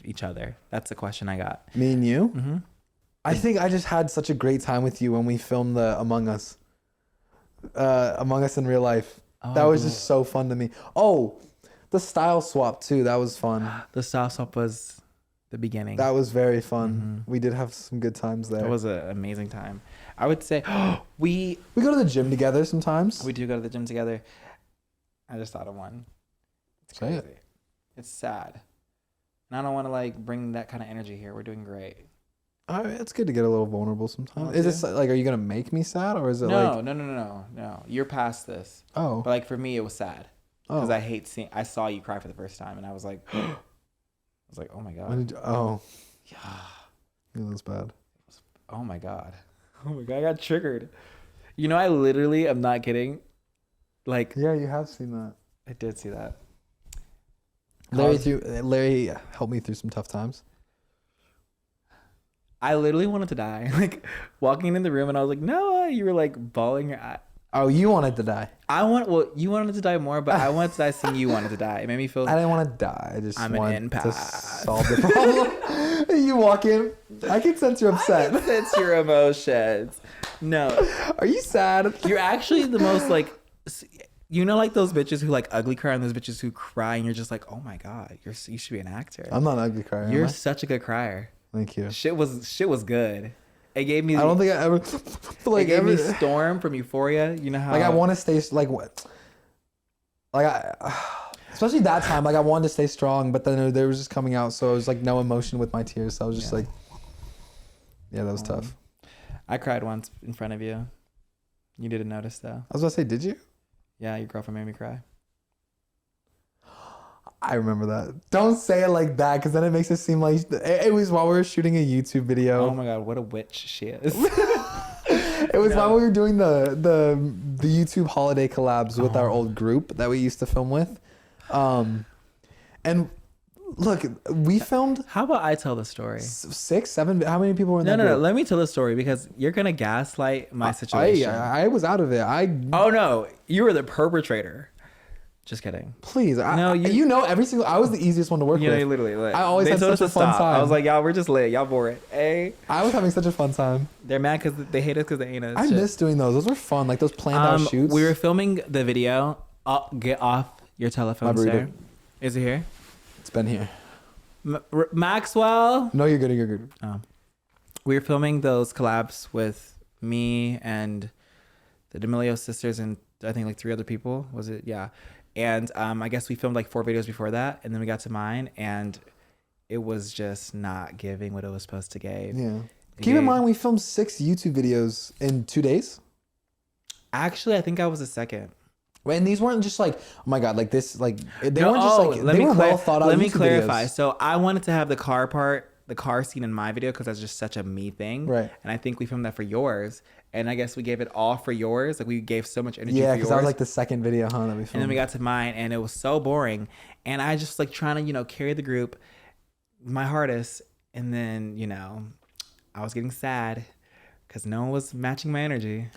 [SPEAKER 1] each other? That's the question I got.
[SPEAKER 2] Me and you?
[SPEAKER 1] Mm-hmm.
[SPEAKER 2] I think I just had such a great time with you when we filmed the Among Us. Among Us in real life. That was just so fun to me. Oh, the style swap too. That was fun.
[SPEAKER 1] The style swap was the beginning.
[SPEAKER 2] That was very fun.
[SPEAKER 1] Mm-hmm.
[SPEAKER 2] We did have some good times there.
[SPEAKER 1] That was an amazing time. I would say we
[SPEAKER 2] go to the gym together sometimes.
[SPEAKER 1] do go to the gym together. I just thought of one. It's
[SPEAKER 2] Say
[SPEAKER 1] crazy. It's sad. And I don't want to like bring that kind of energy here. We're doing great.
[SPEAKER 2] It's good to get a little vulnerable sometimes.
[SPEAKER 1] Oh,
[SPEAKER 2] Is this like, are you gonna make me sad, or is it like?
[SPEAKER 1] No. You're past this.
[SPEAKER 2] Oh.
[SPEAKER 1] But like for me, it was sad because
[SPEAKER 2] Oh.
[SPEAKER 1] I hate seeing. I saw you cry for the first time, and I was like, oh my god.
[SPEAKER 2] When did you, oh.
[SPEAKER 1] Yeah.
[SPEAKER 2] Yeah, that's bad.
[SPEAKER 1] Oh my god. Oh my god. I got triggered. You know, I literally am not kidding. Like,
[SPEAKER 2] Yeah, you have seen that.
[SPEAKER 1] I did see that.
[SPEAKER 2] Larry helped me through some tough times.
[SPEAKER 1] I literally wanted to die. Like walking in the room, and I was like, Noah, you were like bawling your eye.
[SPEAKER 2] Oh, you wanted to die.
[SPEAKER 1] You wanted to die more, but I wanted to die seeing you wanted to die. It made me feel.
[SPEAKER 2] I didn't want to die. I just
[SPEAKER 1] I'm an
[SPEAKER 2] wanted to
[SPEAKER 1] empath.
[SPEAKER 2] solve the problem. You walk in. I can sense you're upset.
[SPEAKER 1] I sense your emotions. No.
[SPEAKER 2] Are you sad?
[SPEAKER 1] You're actually the most like, you know, like those bitches who like ugly cry and those bitches who cry and you're just like, oh my god, you should be an actor.
[SPEAKER 2] I'm not an ugly crier.
[SPEAKER 1] You're such a good crier.
[SPEAKER 2] Thank you.
[SPEAKER 1] Shit was good. It gave me.
[SPEAKER 2] I don't think I ever.
[SPEAKER 1] Like, it gave me Storm from Euphoria. You know how.
[SPEAKER 2] Like I want to stay like what. Like especially that time, like I wanted to stay strong, but then there was just coming out, so it was like no emotion with my tears. So I was just like, yeah, that was tough.
[SPEAKER 1] I cried once in front of you. You didn't notice though.
[SPEAKER 2] I was about to say, did you?
[SPEAKER 1] Yeah, your girlfriend made me cry.
[SPEAKER 2] I remember that. Don't say it like that, because then it makes it seem like it was while we were shooting a YouTube video.
[SPEAKER 1] Oh my god, what a witch she is.
[SPEAKER 2] It was while we were doing the YouTube holiday collabs with our old group that we used to film with. And look, we filmed.
[SPEAKER 1] How about I tell the story?
[SPEAKER 2] 6, 7. How many people were in that?
[SPEAKER 1] No.
[SPEAKER 2] group?
[SPEAKER 1] Let me tell the story because you're gonna gaslight my situation.
[SPEAKER 2] I was out of it.
[SPEAKER 1] Oh no, you were the perpetrator. Just kidding.
[SPEAKER 2] Please.
[SPEAKER 1] No,
[SPEAKER 2] you know every single. I was the easiest one to work with.
[SPEAKER 1] You literally. Like,
[SPEAKER 2] I always had such a fun time.
[SPEAKER 1] I was like, y'all, we're just lit. Y'all boring. Hey.
[SPEAKER 2] I was having such a fun time.
[SPEAKER 1] They're mad because they hate us because they ain't us.
[SPEAKER 2] I miss doing those. Those were fun. Like those planned out shoots.
[SPEAKER 1] We were filming the video. Get off your telephone, sir. Is it here?
[SPEAKER 2] It's been here.
[SPEAKER 1] Maxwell.
[SPEAKER 2] No, you're good. You're good.
[SPEAKER 1] Oh. We were filming those collabs with me and the D'Amelio sisters and I think like 3 other people. Was it? Yeah. And I guess we filmed like 4 videos before that, and then we got to mine, and it was just not giving what it was supposed to give.
[SPEAKER 2] Yeah. Keep in mind, we filmed 6 YouTube videos in 2 days.
[SPEAKER 1] Actually, I think I was the second.
[SPEAKER 2] And these weren't just like, oh my god, like this, like they weren't just like they were well thought out.
[SPEAKER 1] Let me
[SPEAKER 2] YouTube
[SPEAKER 1] clarify.
[SPEAKER 2] videos.
[SPEAKER 1] So I wanted to have the car scene in my video because that's just such a me thing,
[SPEAKER 2] right?
[SPEAKER 1] And I think we filmed that for yours, And I guess we gave it all for yours. Like we gave so much energy.
[SPEAKER 2] Yeah,
[SPEAKER 1] because
[SPEAKER 2] that was like the second video, huh? That we filmed.
[SPEAKER 1] And then we got to mine, and it was so boring. And I just like trying to, carry the group, my hardest. And then, I was getting sad because no one was matching my energy.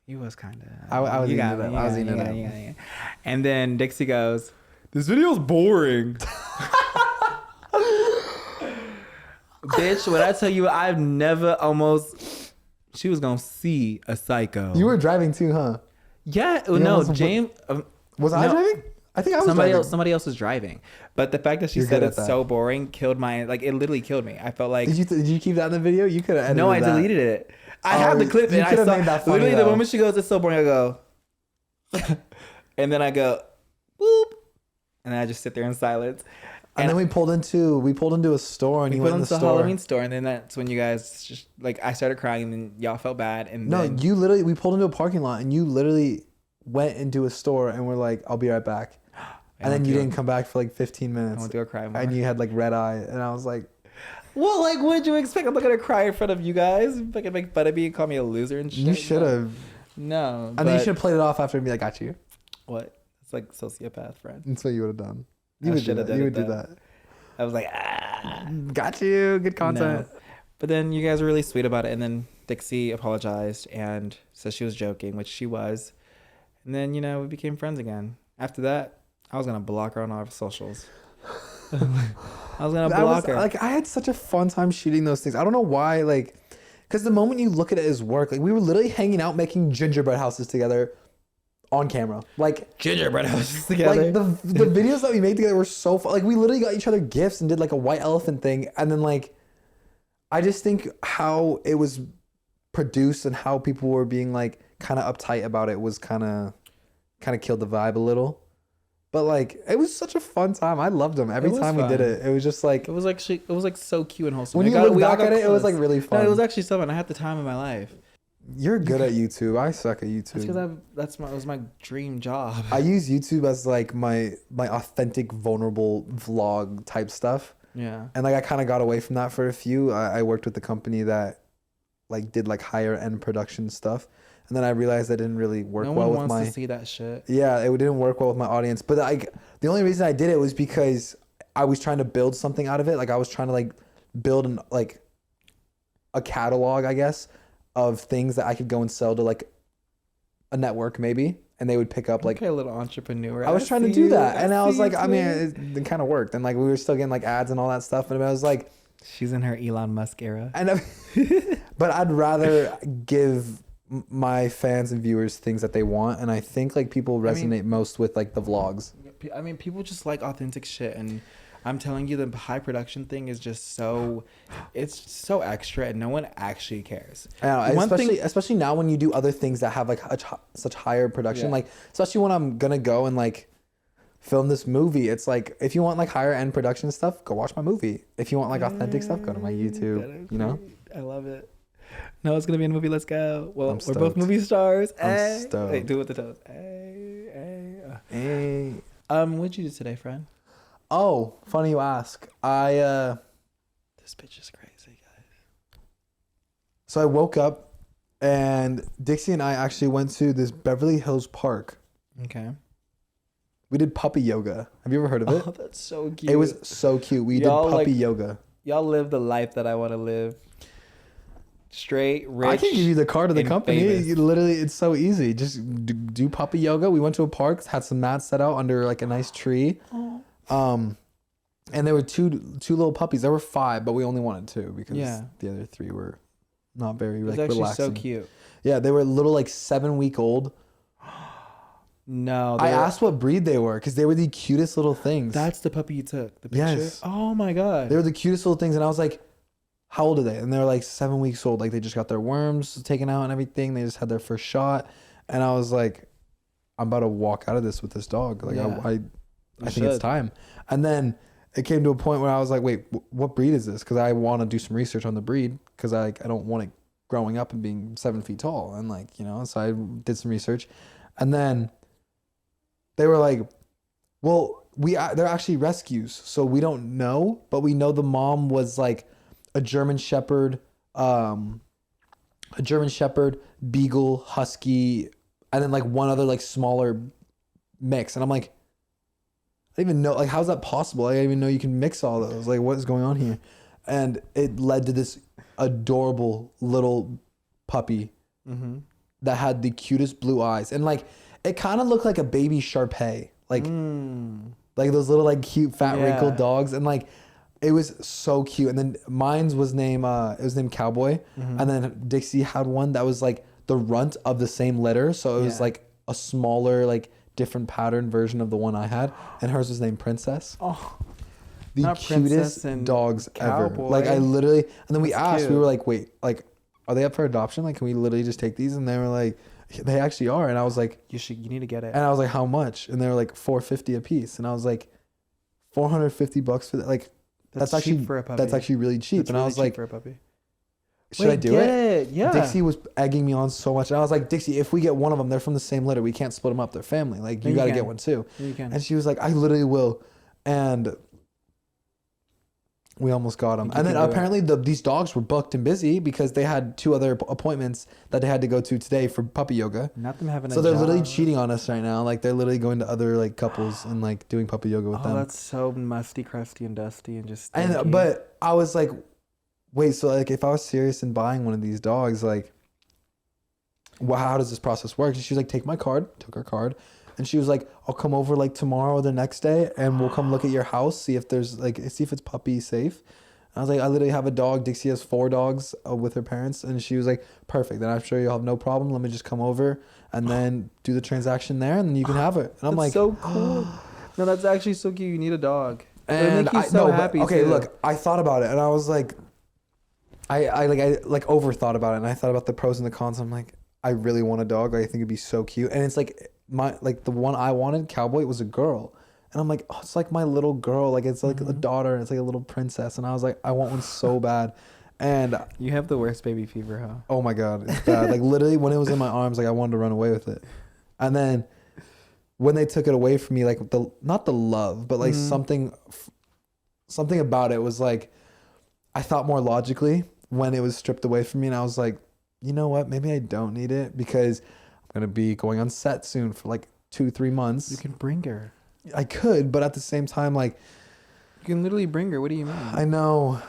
[SPEAKER 1] You was kind of.
[SPEAKER 2] I was eating it up. I was eating it up.
[SPEAKER 1] Yeah. And then Dixie goes, "This video's boring." Bitch, when I tell you, I've never almost. She was gonna see a psycho.
[SPEAKER 2] You were driving too, huh?
[SPEAKER 1] Yeah. No, James.
[SPEAKER 2] Was I driving? I think I was driving.
[SPEAKER 1] Somebody else was driving. But the fact that she said it's so boring killed my. Like it literally killed me. I felt like.
[SPEAKER 2] Did you keep that in the video? You could have edited that.
[SPEAKER 1] No, I deleted it. I have the clip, and I saw made that funny, literally though. The moment she goes, "It's so boring," I go, and then I go, boop, and then I just sit there in silence.
[SPEAKER 2] And then we pulled into a store, and you went in the store.
[SPEAKER 1] Halloween store, and then that's when you guys just like I started crying, and then y'all felt bad. And
[SPEAKER 2] no, we pulled into a parking lot, and you literally went into a store, and we're like, "I'll be right back," and then you didn't come back for like 15 minutes.
[SPEAKER 1] I went to go cry more.
[SPEAKER 2] And you had like red eye, and I was like.
[SPEAKER 1] Well, like, what did you expect? I'm not gonna cry in front of you guys. Fucking make fun of me and call me a loser and shit.
[SPEAKER 2] You should have.
[SPEAKER 1] No.
[SPEAKER 2] And then you should have played it off after and be like, "Got you."
[SPEAKER 1] What? It's like sociopath, friend.
[SPEAKER 2] That's what you would have done. You would do that.
[SPEAKER 1] I was like,
[SPEAKER 2] got you. Good content.
[SPEAKER 1] No. But then you guys were really sweet about it. And then Dixie apologized and said she was joking, which she was. And then, we became friends again. After that, I was gonna block her on our socials. I was gonna block her.
[SPEAKER 2] Like I had such a fun time shooting those things. I don't know why, like, because the moment you look at it as work, like we were literally hanging out making gingerbread houses together on camera. Like
[SPEAKER 1] gingerbread houses together.
[SPEAKER 2] Like the videos that we made together were so fun. Like we literally got each other gifts and did like a white elephant thing. And then like, I just think how it was produced and how people were being like kind of uptight about it was kind of killed the vibe a little. But like it was such a fun time. I loved them every time we did it. It was just like
[SPEAKER 1] it was like so cute and wholesome.
[SPEAKER 2] When you look back at it, it was like really fun.
[SPEAKER 1] No, it was actually so fun. I had the time of my life.
[SPEAKER 2] You're good at YouTube. I suck at YouTube.
[SPEAKER 1] That's because it was my dream job.
[SPEAKER 2] I use YouTube as like my authentic, vulnerable vlog type stuff.
[SPEAKER 1] Yeah.
[SPEAKER 2] And like I kind of got away from that for a few. I worked with the company that like did like higher end production stuff. And then I realized that didn't really work well with my...
[SPEAKER 1] No one wants to see that shit.
[SPEAKER 2] Yeah, it didn't work well with my audience. But like, the only reason I did it was because I was trying to build something out of it. Like I was trying to like build a catalog, I guess, of things that I could go and sell to like a network maybe. And they would pick up like...
[SPEAKER 1] Okay, a little entrepreneur.
[SPEAKER 2] I was trying to do that. And I was like, I mean, it kind of worked. And like we were still getting like ads and all that stuff. And I was like...
[SPEAKER 1] She's in her Elon Musk era.
[SPEAKER 2] But I'd rather give... my fans and viewers things that they want, and I think like people resonate most with like the vlogs.
[SPEAKER 1] I mean, people just like authentic shit, and I'm telling you, the high production thing is just so, it's so extra, and no one actually cares.
[SPEAKER 2] I know, especially now when you do other things that have like such higher production, like especially when I'm gonna go and like film this movie, it's like if you want like higher end production stuff, go watch my movie. If you want like authentic stuff, go to my YouTube. You know,
[SPEAKER 1] I love it. No, it's gonna be in a movie. Let's go. Well, we're both movie stars.
[SPEAKER 2] I'm stoked.
[SPEAKER 1] Wait, do it with the toes. Hey. What'd you do today, friend?
[SPEAKER 2] Oh, funny you ask.
[SPEAKER 1] This bitch is crazy, guys.
[SPEAKER 2] So I woke up, and Dixie and I actually went to this Beverly Hills park.
[SPEAKER 1] Okay.
[SPEAKER 2] We did puppy yoga. Have you ever heard of it?
[SPEAKER 1] Oh, that's so cute.
[SPEAKER 2] It was so cute. We did puppy yoga.
[SPEAKER 1] Y'all live the life that I want to live. Straight, rich.
[SPEAKER 2] I can give you the card of the company. It's so easy. Just do puppy yoga. We went to a park, had some mats set out under like a nice tree. And there were two little puppies. There were 5, but we only wanted 2 because the other 3 were not very like relaxing. It was actually so cute. Yeah, they were little like 7-week-old.
[SPEAKER 1] No,
[SPEAKER 2] I asked what breed they were because they were the cutest little things.
[SPEAKER 1] That's the puppy you took. The picture?
[SPEAKER 2] Yes.
[SPEAKER 1] Oh my god.
[SPEAKER 2] They were the cutest little things, and I was like, how old are they? And they were like 7 weeks old. Like they just got their worms taken out and everything. They just had their first shot. And I was like, I'm about to walk out of this with this dog. Like I think it's time. And then it came to a point where I was like, wait, what breed is this? Because I want to do some research on the breed because I don't want it growing up and being 7 feet tall. And like, so I did some research. And then they were like, well, they're actually rescues. So we don't know, but we know the mom was like a German Shepherd a German Shepherd, Beagle, Husky, and then like one other like smaller mix. And I'm like, I didn't even know, like, how's that possible? I didn't even know you can mix all those. Like, what is going on here? And it led to this adorable little puppy that had the cutest blue eyes. And like, it kind of looked like a baby Shar-Pei. Like those little like cute fat wrinkled dogs. And like, it was so cute. And then mine's was named, it was named Cowboy. And then Dixie had one that was like the runt of the same litter. So it was like a smaller, like different pattern version of the one I had. And hers was named Princess. Oh, the cutest dogs Cowboy. Ever. Like I literally, and then we asked, we were like, wait, like, are they up for adoption? Like, can we literally just take these? And they were like, they actually are. And I was like,
[SPEAKER 1] you need to get it.
[SPEAKER 2] And I was like, how much? And they were like $450 a piece. And I was like, $450 for that. Like, that's actually for a puppy. That's actually really cheap. That's and really I was like, for a puppy. Should I do it? Yeah. Dixie was egging me on so much. And I was like, Dixie, if we get one of them, they're from the same litter. We can't split them up. They're family. Like, you got to get one too. You can. And she was like, I literally will. And we almost got them. And then apparently these dogs were booked and busy because they had 2 other appointments that they had to go to today for puppy yoga.
[SPEAKER 1] Not them having
[SPEAKER 2] so they're literally cheating on us right now. Like, they're literally going to other like couples and like doing puppy yoga with them.
[SPEAKER 1] Oh, that's so musty, crusty, and dusty and just
[SPEAKER 2] stinky. And but I was like, wait, so like if I was serious in buying one of these dogs, like, how does this process work? And she was like, take my card. Took her card. And she was like, I'll come over like tomorrow or the next day and we'll come look at your house, see if it's puppy safe. And I was like, I literally have a dog. Dixie has 4 dogs with her parents. And she was like, perfect. Then I'm sure you'll have no problem. Let me just come over and then do the transaction there and then you can have it. And I'm like,
[SPEAKER 1] so cool. No, that's actually so cute. You need a dog. And make you happy.
[SPEAKER 2] Okay, look, I thought about it and I was like, I overthought about it and I thought about the pros and the cons. I'm like, I really want a dog. I think it'd be so cute. And it's like the one I wanted, Cowboy, was a girl. And I'm like, oh, it's like my little girl. Like, it's like a daughter and it's like a little princess. And I was like, I want one so bad. And
[SPEAKER 1] you have the worst baby fever, huh?
[SPEAKER 2] Oh my God, it's bad. Like literally when it was in my arms, like I wanted to run away with it. And then when they took it away from me, like not the love, but like something about it was like, I thought more logically when it was stripped away from me. And I was like, you know what? Maybe I don't need it because I'm going to be going on set soon for like 2-3 months.
[SPEAKER 1] You can bring her.
[SPEAKER 2] I could, but at the same time, like,
[SPEAKER 1] you can literally bring her. What do you mean?
[SPEAKER 2] I know.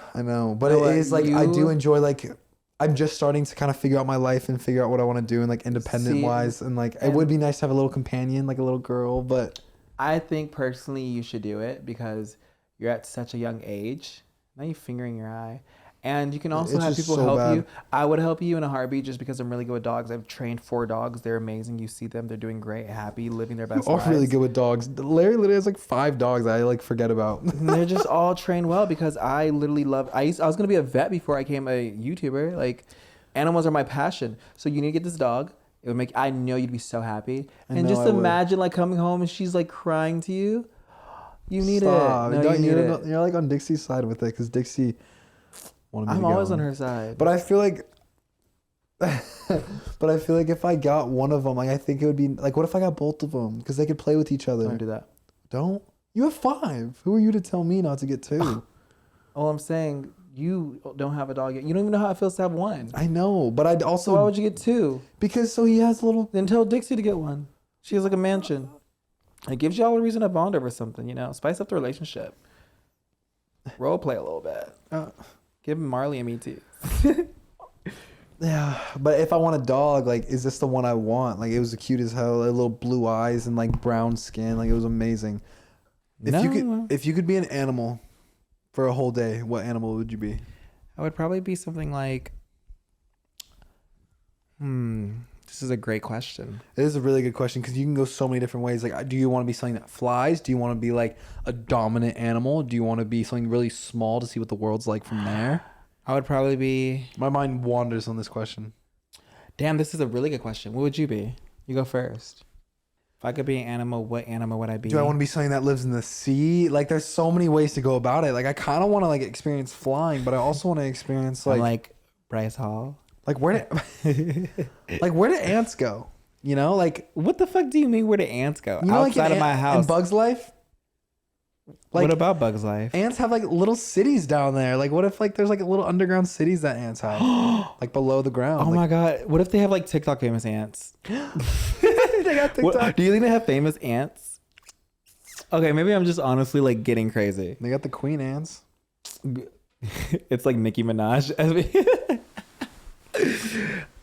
[SPEAKER 2] But it is like, I do enjoy, like, I'm just starting to kind of figure out my life and figure out what I want to do and like independent wise. And like, it would be nice to have a little companion, like a little girl, but
[SPEAKER 1] I think personally you should do it because you're at such a young age. Now you're fingering your eye. And you can also have people help you. I would help you in a heartbeat just because I'm really good with dogs. I've trained 4 dogs. They're amazing. You see them. They're doing great, happy, living their best lives.
[SPEAKER 2] I'm really good with dogs. Larry literally has like 5 dogs I like forget about.
[SPEAKER 1] And they're just all trained well because I literally love... I was going to be a vet before I became a YouTuber. Like, animals are my passion. So you need to get this dog. It would make... I know you'd be so happy. And just imagine like coming home and she's like crying to you. You need it. No, you need it.
[SPEAKER 2] You're like on Dixie's side with it because Dixie...
[SPEAKER 1] I'm always on her side.
[SPEAKER 2] But I feel like if I got one of them, like I think it would be like, what if I got both of them? Because they could play with each other.
[SPEAKER 1] Don't do that.
[SPEAKER 2] Don't? You have 5. Who are you to tell me not to get 2?
[SPEAKER 1] Well, I'm saying you don't have a dog yet. You don't even know how it feels to have 1.
[SPEAKER 2] I know, but I'd also...
[SPEAKER 1] So why would you get 2?
[SPEAKER 2] Because so he has a little...
[SPEAKER 1] Then tell Dixie to get 1. She has like a mansion. It gives y'all a reason to bond over something, you know? Spice up the relationship. Role play a little bit. Give Marley and me too.
[SPEAKER 2] Yeah, but if I want a dog, like, is this the one I want? Like, it was cute as hell, like, little blue eyes and like brown skin, like it was amazing. If you could be an animal for a whole day, what animal would you be?
[SPEAKER 1] I would probably be something like, this is a great question.
[SPEAKER 2] It is a really good question because you can go so many different ways. Like, do you want to be something that flies? Do you want to be like a dominant animal? Do you want to be something really small to see what the world's like from there?
[SPEAKER 1] I would probably be...
[SPEAKER 2] My mind wanders on this question.
[SPEAKER 1] Damn, this is a really good question. What would you be? You go first. If I could be an animal, what animal would I be?
[SPEAKER 2] Do I want to be something that lives in the sea? Like, there's so many ways to go about it. Like, I kind of want to like experience flying, but I also want to experience
[SPEAKER 1] like Bryce Hall.
[SPEAKER 2] Like where do ants go? You know, like
[SPEAKER 1] what the fuck do you mean where do ants go? You know, outside of my house.
[SPEAKER 2] In Bug's Life? Like,
[SPEAKER 1] what about Bug's Life?
[SPEAKER 2] Ants have like little cities down there. Like, what if like there's like little underground cities that ants have, like below the ground?
[SPEAKER 1] Oh
[SPEAKER 2] like,
[SPEAKER 1] my god! What if they have like TikTok famous ants?
[SPEAKER 2] they got TikTok.
[SPEAKER 1] Do you think they have famous ants? Okay, maybe I'm just honestly like getting crazy.
[SPEAKER 2] They got the queen ants.
[SPEAKER 1] It's like Nicki Minaj.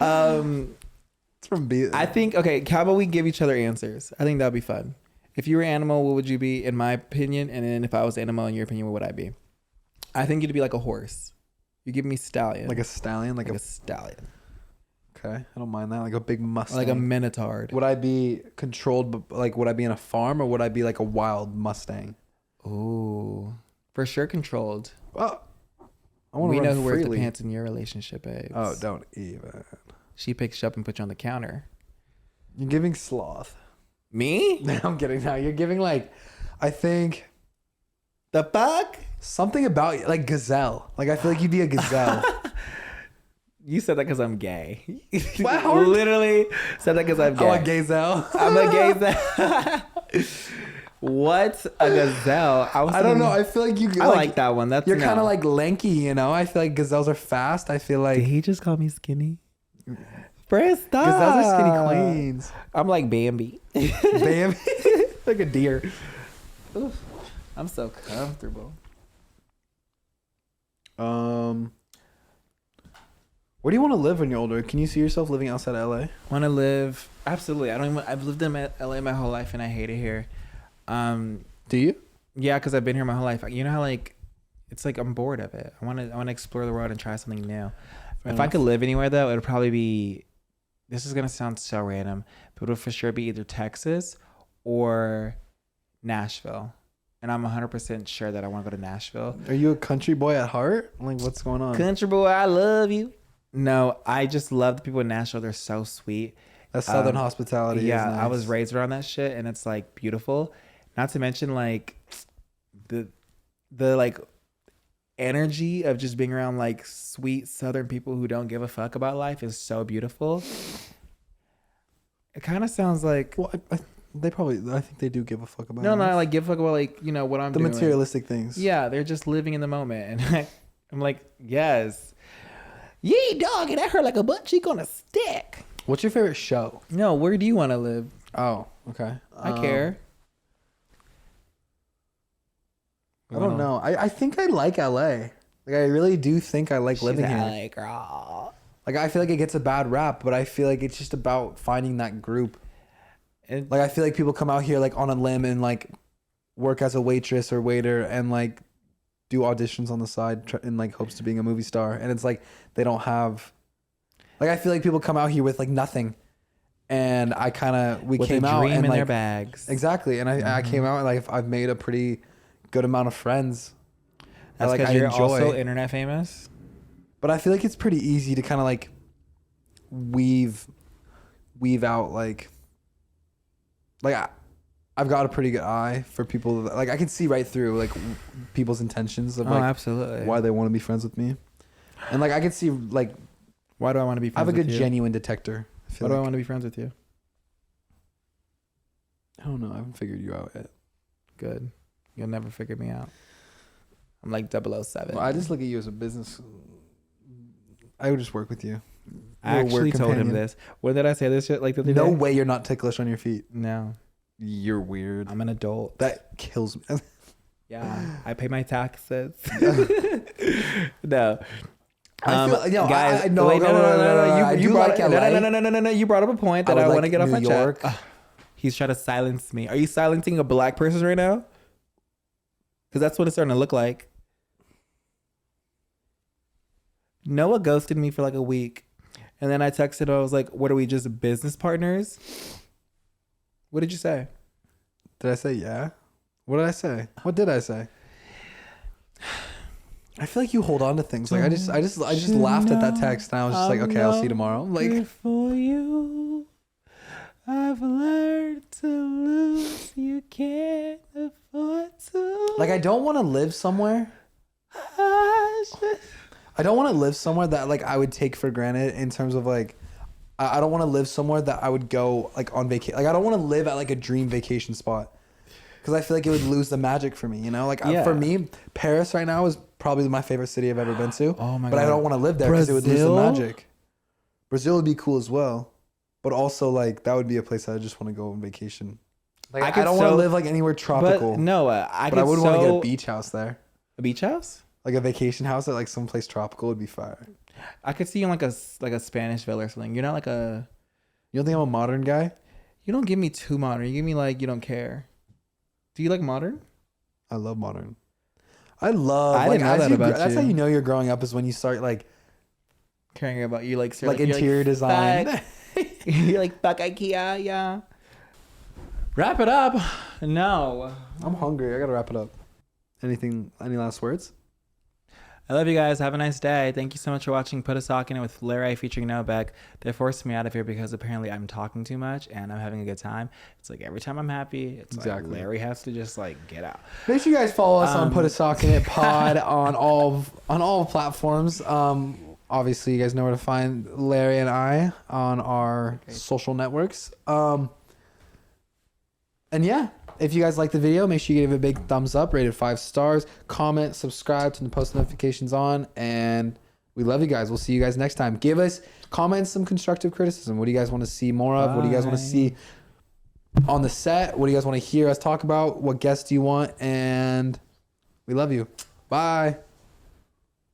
[SPEAKER 2] It's from B.
[SPEAKER 1] I think okay. How about we give each other answers? I think that'd be fun. If you were an animal, what would you be, in my opinion? And then if I was an animal, in your opinion, what would I be? I think you'd be like a horse. You give me stallion.
[SPEAKER 2] Like a stallion?
[SPEAKER 1] Like a stallion.
[SPEAKER 2] Okay. I don't mind that. Like a big Mustang.
[SPEAKER 1] Or like a minotaur.
[SPEAKER 2] Would I be controlled, like would I be in a farm or would I be like a wild Mustang?
[SPEAKER 1] Ooh. For sure controlled.
[SPEAKER 2] Well, I want to
[SPEAKER 1] We
[SPEAKER 2] run
[SPEAKER 1] know who wears the
[SPEAKER 2] freely.
[SPEAKER 1] pants in your relationship, babes.
[SPEAKER 2] Oh, don't even.
[SPEAKER 1] She picks you up and puts you on the counter.
[SPEAKER 2] You're giving sloth.
[SPEAKER 1] Me?
[SPEAKER 2] No, I'm kidding. No, you're giving like, I think
[SPEAKER 1] The fuck?
[SPEAKER 2] something about like gazelle. Like I feel like you'd be a gazelle.
[SPEAKER 1] You said that because I'm gay.
[SPEAKER 2] Wow.
[SPEAKER 1] Literally said that because I'm gay.
[SPEAKER 2] Oh, a gazelle.
[SPEAKER 1] I'm a gazelle. What? A gazelle?
[SPEAKER 2] I don't know. I feel like you.
[SPEAKER 1] I like that one. That's
[SPEAKER 2] You're kind of like lanky, you know. I feel like gazelles are fast. I feel like
[SPEAKER 1] Did he just call me skinny? First stop.
[SPEAKER 2] gazelles are skinny queens.
[SPEAKER 1] I'm like Bambi.
[SPEAKER 2] Bam, like a deer.
[SPEAKER 1] Oof. I'm so comfortable.
[SPEAKER 2] Where do you want to live when you're older? Can you see yourself living outside LA?
[SPEAKER 1] Want to live? Absolutely. I've lived in LA my whole life and I hate it here.
[SPEAKER 2] Do you?
[SPEAKER 1] Yeah, because I've been here my whole life. You know how like it's like I'm bored of it. I want to explore the world and try something new. If I could live anywhere though, it would probably be. This is gonna sound so random, but it would for sure be either Texas or Nashville. And I'm 100% sure that I want to go to Nashville.
[SPEAKER 2] Are you a country boy at heart? Like, what's going on?
[SPEAKER 1] Country boy, I love you. No, I just love the people in Nashville. They're so sweet.
[SPEAKER 2] That Southern hospitality.
[SPEAKER 1] Yeah,
[SPEAKER 2] is nice.
[SPEAKER 1] I was raised around that shit, and it's like beautiful. Not to mention like the like energy of just being around like sweet Southern people who don't give a fuck about life is so beautiful. It kind of sounds like
[SPEAKER 2] Well, they probably. I think they do give a fuck about.
[SPEAKER 1] no,
[SPEAKER 2] life.
[SPEAKER 1] like give a fuck about like you know what I'm
[SPEAKER 2] The
[SPEAKER 1] doing.
[SPEAKER 2] materialistic things.
[SPEAKER 1] Yeah, they're just living in the moment, and I'm like, yes, yee doggy, that hurt like a butt cheek on a stick.
[SPEAKER 2] What's your favorite show?
[SPEAKER 1] No, where do you want to live?
[SPEAKER 2] Oh, okay.
[SPEAKER 1] I care.
[SPEAKER 2] I don't know. I think I like LA. Like I really do think I like living here.
[SPEAKER 1] LA girl.
[SPEAKER 2] Like I feel like it gets a bad rap, but I feel like it's just about finding that group. Like I feel like people come out here like on a limb and like work as a waitress or waiter and like do auditions on the side in like hopes to being a movie star, and it's like they don't have. Like I feel like people come out here with like nothing, and I kind of
[SPEAKER 1] with
[SPEAKER 2] came
[SPEAKER 1] a
[SPEAKER 2] out
[SPEAKER 1] dream
[SPEAKER 2] and
[SPEAKER 1] in
[SPEAKER 2] like
[SPEAKER 1] their bags.
[SPEAKER 2] exactly, and I came out and like I've made a pretty good amount of friends.
[SPEAKER 1] That's
[SPEAKER 2] like
[SPEAKER 1] because
[SPEAKER 2] I
[SPEAKER 1] you're
[SPEAKER 2] enjoy.
[SPEAKER 1] also internet famous.
[SPEAKER 2] But I feel like it's pretty easy to kind of like weave out like I've got a pretty good eye for people that, like I can see right through like people's intentions of like
[SPEAKER 1] absolutely.
[SPEAKER 2] why they want to be friends with me, and like I can see like
[SPEAKER 1] Why do I want to be
[SPEAKER 2] I
[SPEAKER 1] friends
[SPEAKER 2] have a
[SPEAKER 1] with
[SPEAKER 2] good
[SPEAKER 1] you?
[SPEAKER 2] genuine detector.
[SPEAKER 1] Why do I want to be friends with you?
[SPEAKER 2] I don't know. I haven't figured you out yet.
[SPEAKER 1] Good. You'll never figure me out. I'm like 007.
[SPEAKER 2] Well, I just look at you as a business. I would just work with you.
[SPEAKER 1] I
[SPEAKER 2] You're a
[SPEAKER 1] actually
[SPEAKER 2] work
[SPEAKER 1] told him
[SPEAKER 2] companion.
[SPEAKER 1] this. When did I say this shit? Like the other
[SPEAKER 2] No
[SPEAKER 1] day?
[SPEAKER 2] way you're not ticklish on your feet.
[SPEAKER 1] No.
[SPEAKER 2] You're weird.
[SPEAKER 1] I'm an adult.
[SPEAKER 2] That kills me.
[SPEAKER 1] Yeah. I pay my taxes. No.
[SPEAKER 2] I feel, no,
[SPEAKER 1] guys,
[SPEAKER 2] I, no,
[SPEAKER 1] wait,
[SPEAKER 2] no.
[SPEAKER 1] You brought no. You brought up a point that I want to get off my
[SPEAKER 2] York.
[SPEAKER 1] chest. He's trying to silence me. Are you silencing a black person right now? Because that's what it's starting to look like. Noah ghosted me for like a week. And then I texted him. I was like, what are we, just business partners? What did you say?
[SPEAKER 2] Did I say yeah? What did I say? What did I say? I feel like you hold on to things. Like I just laughed at that text and I was just like, okay, I'll see you tomorrow. Like
[SPEAKER 1] for you, I've learned to lose. You can't afford to.
[SPEAKER 2] like I don't want to live somewhere. I don't want to live somewhere that like I would take for granted in terms of like I don't want to live somewhere that I would go like on vacation. Like I don't want to live at like a dream vacation spot. because I feel like it would lose the magic for me. You know, like for me, Paris right now is probably my favorite city I've ever been to.
[SPEAKER 1] Oh my
[SPEAKER 2] God! But I don't want to live there because it would lose the magic. Brazil would be cool as well, but also like that would be a place I just want to go on vacation. Like I don't want to live like anywhere tropical.
[SPEAKER 1] But no,
[SPEAKER 2] I would want to get a beach house there.
[SPEAKER 1] A beach house?
[SPEAKER 2] Like a vacation house at like someplace tropical would be fire.
[SPEAKER 1] I could see you in like a Spanish villa or something. You're not like a.
[SPEAKER 2] You don't think I'm a modern guy?
[SPEAKER 1] You don't give me too modern. You give me like you don't care. Do you like modern?
[SPEAKER 2] I love modern. I didn't know that about you. That's how you know you're growing up is when you start like
[SPEAKER 1] caring about you like
[SPEAKER 2] interior design.
[SPEAKER 1] You're like fuck IKEA, yeah. Wrap it up. No.
[SPEAKER 2] I'm hungry. I gotta wrap it up. Any last words?
[SPEAKER 1] I love you guys. Have a nice day. Thank you so much for watching Put a Sock in It with Larray featuring Noah Beck. They're forcing me out of here because apparently I'm talking too much and I'm having a good time. It's like every time I'm happy, it's like Larry has to just like get out.
[SPEAKER 2] Make sure you guys follow us on Put a Sock in It pod on all platforms. Obviously you guys know where to find Larry and I on our social networks. And yeah. If you guys like the video, make sure you give it a big thumbs up, rate it 5 stars, comment, subscribe, turn the post notifications on, and we love you guys. We'll see you guys next time. Give us comments, some constructive criticism. What do you guys want to see more of? What do you guys want to see on the set? What do you guys want to hear us talk about? What guests do you want? And we love you. Bye.